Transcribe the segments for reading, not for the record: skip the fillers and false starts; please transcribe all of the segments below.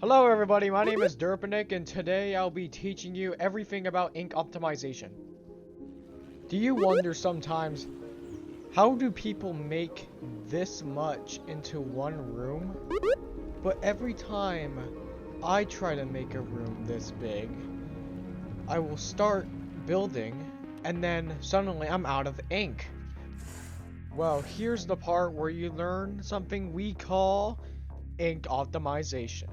Hello everybody, my name is Derpanic and today I'll be teaching you everything about ink optimization. Do you wonder sometimes, how do people make this much into one room? But every time I try to make a room this big, I will start building and then suddenly I'm out of ink. Well, here's the part where you learn something we call ink optimization.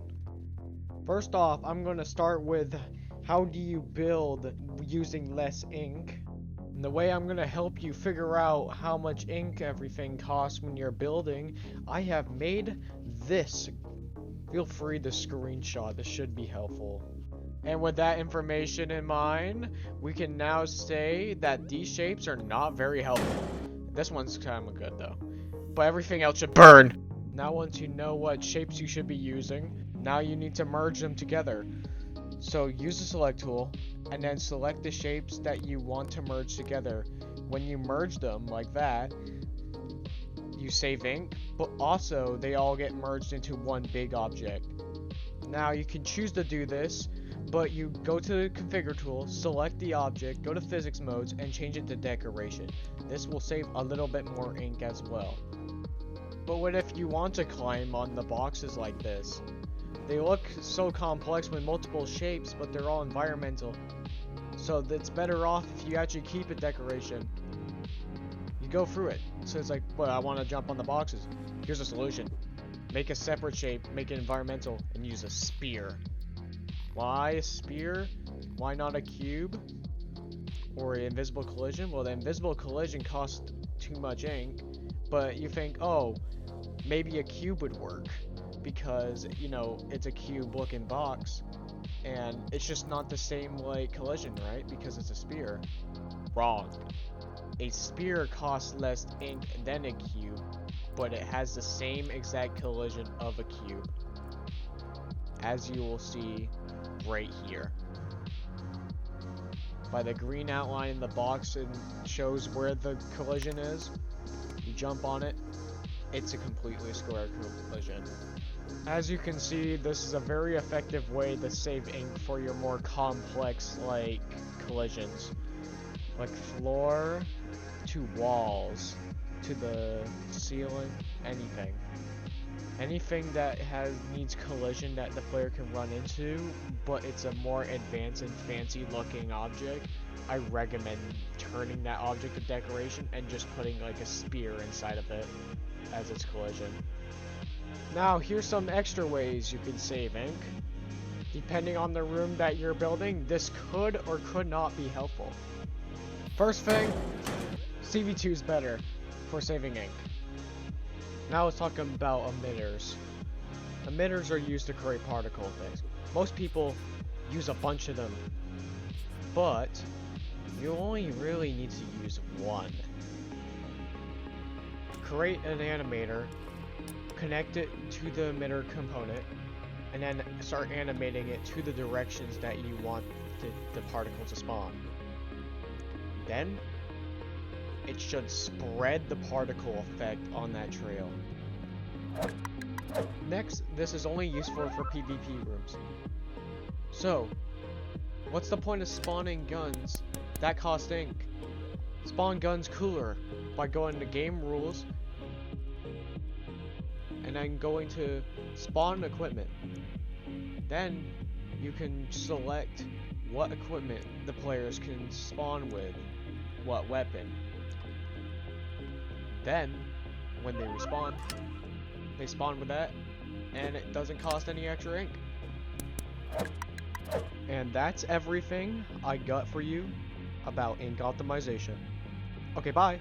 First off, I'm going to start with how do you build using less ink. And the way I'm going to help you figure out how much ink everything costs when you're building, I have made this. Feel free to screenshot, this should be helpful. And with that information in mind, we can now say that these shapes are not very helpful. This one's kind of good though. But everything else should burn. Now once you know what shapes you should be using, now you need to merge them together. So use the select tool and then select the shapes that you want to merge together. When you merge them like that, you save ink, but also they all get merged into one big object. Now you can choose to do this, but you go to the configure tool, select the object, go to physics modes, and change it to decoration. This will save a little bit more ink as well. But what if you want to climb on the boxes like this? They look so complex with multiple shapes, but they're all environmental. So it's better off if you actually keep a decoration. You go through it. So it's like, well, I want to jump on the boxes. Here's a solution. Make a separate shape, make it environmental, and use a spear. Why a spear? Why not a cube? Or an invisible collision? Well, the invisible collision costs too much ink, but you think, oh, maybe a cube would work. Because, you know, it's a cube looking box and it's just not the same like collision, right? Because it's a spear. Wrong. A spear costs less ink than a cube, but it has the same exact collision of a cube, as you will see right here. By the green outline in the box, it shows where the collision is. You jump on it, it's a completely square collision. As you can see, this is a very effective way to save ink for your more complex, like, collisions. Like floor to walls, to the ceiling, anything. Anything that needs collision that the player can run into, but it's a more advanced and fancy looking object, I recommend turning that object to decoration and just putting like a spear inside of it as its collision. Now, here's some extra ways you can save ink. Depending on the room that you're building, this could or could not be helpful. First thing, CV2 is better for saving ink. Now let's talk about emitters. Emitters are used to create particle effects. Most people use a bunch of them, but you only really need to use one. Create an animator, connect it to the emitter component, and then start animating it to the directions that you want the particle to spawn. Then, it should spread the particle effect on that trail. Next, this is only useful for PvP rooms. So, what's the point of spawning guns that cost ink? Spawn guns cooler by going to game rules, and then going to spawn equipment. Then you can select what equipment the players can spawn with, what weapon. Then, when they respawn, they spawn with that, and it doesn't cost any extra ink. And that's everything I got for you about ink optimization. Okay, bye!